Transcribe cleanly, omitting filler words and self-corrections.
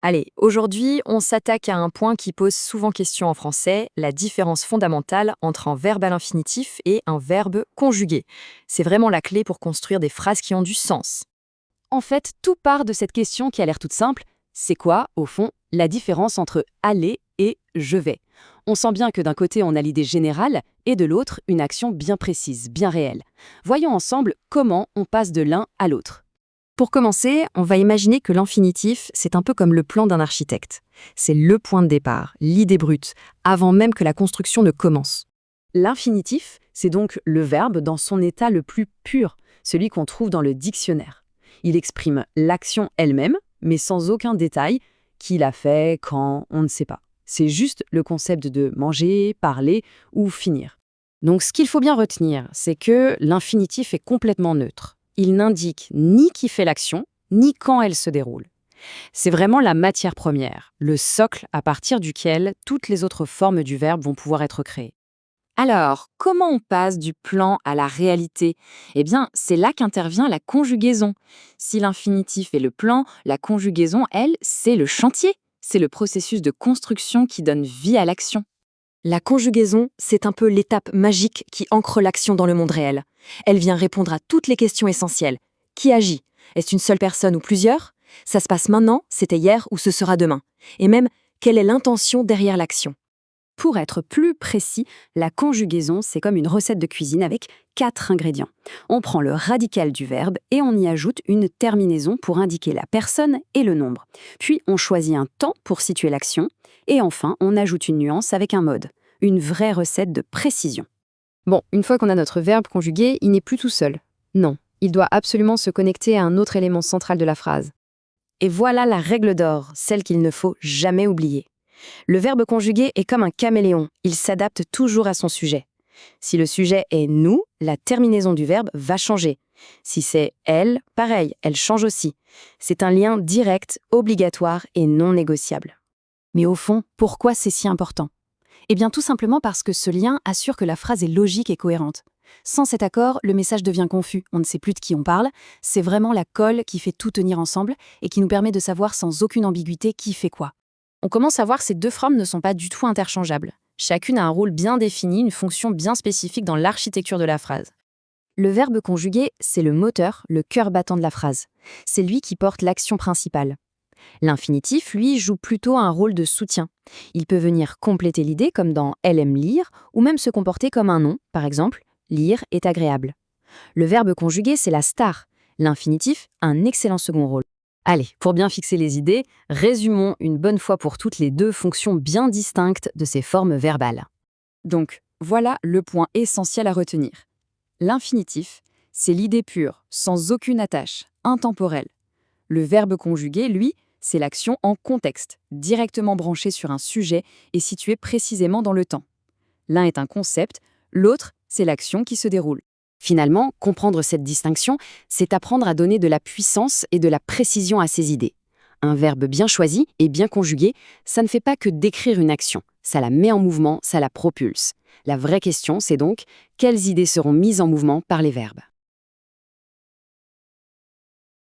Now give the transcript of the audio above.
Allez, aujourd'hui, on s'attaque à un point qui pose souvent question en français, la différence fondamentale entre un verbe à l'infinitif et un verbe conjugué. C'est vraiment la clé pour construire des phrases qui ont du sens. En fait, tout part de cette question qui a l'air toute simple. C'est quoi, au fond, la différence entre aller et je vais? On sent bien que d'un côté, on a l'idée générale et de l'autre, une action bien précise, bien réelle. Voyons ensemble comment on passe de l'un à l'autre. Pour commencer, on va imaginer que l'infinitif, c'est un peu comme le plan d'un architecte. C'est le point de départ, l'idée brute, avant même que la construction ne commence. L'infinitif, c'est donc le verbe dans son état le plus pur, celui qu'on trouve dans le dictionnaire. Il exprime l'action elle-même, mais sans aucun détail, qui l'a fait, quand, on ne sait pas. C'est juste le concept de manger, parler ou finir. Donc ce qu'il faut bien retenir, c'est que l'infinitif est complètement neutre. Il n'indique ni qui fait l'action, ni quand elle se déroule. C'est vraiment la matière première, le socle à partir duquel toutes les autres formes du verbe vont pouvoir être créées. Alors, comment on passe du plan à la réalité? Eh bien, c'est là qu'intervient la conjugaison. Si l'infinitif est le plan, la conjugaison, elle, c'est le chantier. C'est le processus de construction qui donne vie à l'action. La conjugaison, c'est un peu l'étape magique qui ancre l'action dans le monde réel. Elle vient répondre à toutes les questions essentielles. Qui agit? Est-ce une seule personne ou plusieurs? Ça se passe maintenant, c'était hier ou ce sera demain? Et même, quelle est l'intention derrière l'action? Pour être plus précis, la conjugaison, c'est comme une recette de cuisine avec 4 ingrédients. On prend le radical du verbe et on y ajoute une terminaison pour indiquer la personne et le nombre. Puis on choisit un temps pour situer l'action. Et enfin, on ajoute une nuance avec un mode. Une vraie recette de précision. Bon, une fois qu'on a notre verbe conjugué, il n'est plus tout seul. Non, il doit absolument se connecter à un autre élément central de la phrase. Et voilà la règle d'or, celle qu'il ne faut jamais oublier. Le verbe conjugué est comme un caméléon, il s'adapte toujours à son sujet. Si le sujet est nous, la terminaison du verbe va changer. Si c'est elle, pareil, elle change aussi. C'est un lien direct, obligatoire et non négociable. Mais au fond, pourquoi c'est si important? Eh bien tout simplement parce que ce lien assure que la phrase est logique et cohérente. Sans cet accord, le message devient confus, on ne sait plus de qui on parle. C'est vraiment la colle qui fait tout tenir ensemble et qui nous permet de savoir sans aucune ambiguïté qui fait quoi. On commence à voir que ces deux formes ne sont pas du tout interchangeables. Chacune a un rôle bien défini, une fonction bien spécifique dans l'architecture de la phrase. Le verbe conjugué, c'est le moteur, le cœur battant de la phrase. C'est lui qui porte l'action principale. L'infinitif, lui, joue plutôt un rôle de soutien. Il peut venir compléter l'idée, comme dans « elle aime lire », ou même se comporter comme un nom, par exemple « lire est agréable ». Le verbe conjugué, c'est la star. L'infinitif, un excellent second rôle. Allez, pour bien fixer les idées, résumons une bonne fois pour toutes les deux fonctions bien distinctes de ces formes verbales. Donc, voilà le point essentiel à retenir. L'infinitif, c'est l'idée pure, sans aucune attache, intemporelle. Le verbe conjugué, lui, c'est l'action en contexte, directement branchée sur un sujet et située précisément dans le temps. L'un est un concept, l'autre, c'est l'action qui se déroule. Finalement, comprendre cette distinction, c'est apprendre à donner de la puissance et de la précision à ses idées. Un verbe bien choisi et bien conjugué, ça ne fait pas que décrire une action, ça la met en mouvement, ça la propulse. La vraie question, c'est donc, quelles idées seront mises en mouvement par les verbes ?